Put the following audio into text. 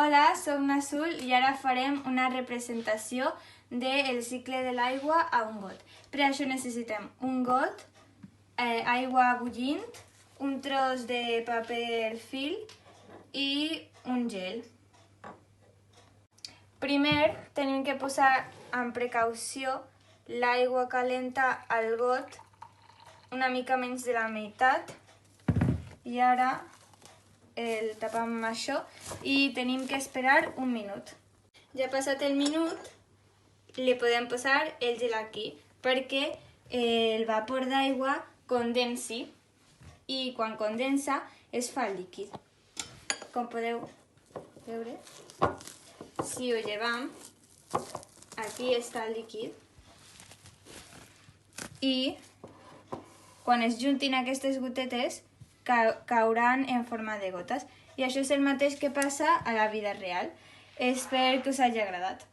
Hola, soc Nasul i ara farem una representació del cicle de l'aigua a un got. Per això necessitem un got, aigua bullint, un tros de paper fil i un gel. Primer tenim que posar amb precaució l'aigua calenta al got, una mica menys de la meitat, i ara el tapam amb això i tenim que esperar un minut. Ja passat el minut, li podem posar el gel aquí perquè el vapor d'aigua condensi i quan condensa es fa líquid. Com podeu veure, si ho llevam, aquí està el líquid i quan es juntin aquestes gotetes cauran en forma de gotes. I això és el mateix que passa a la vida real. Espero que us hagi agradat.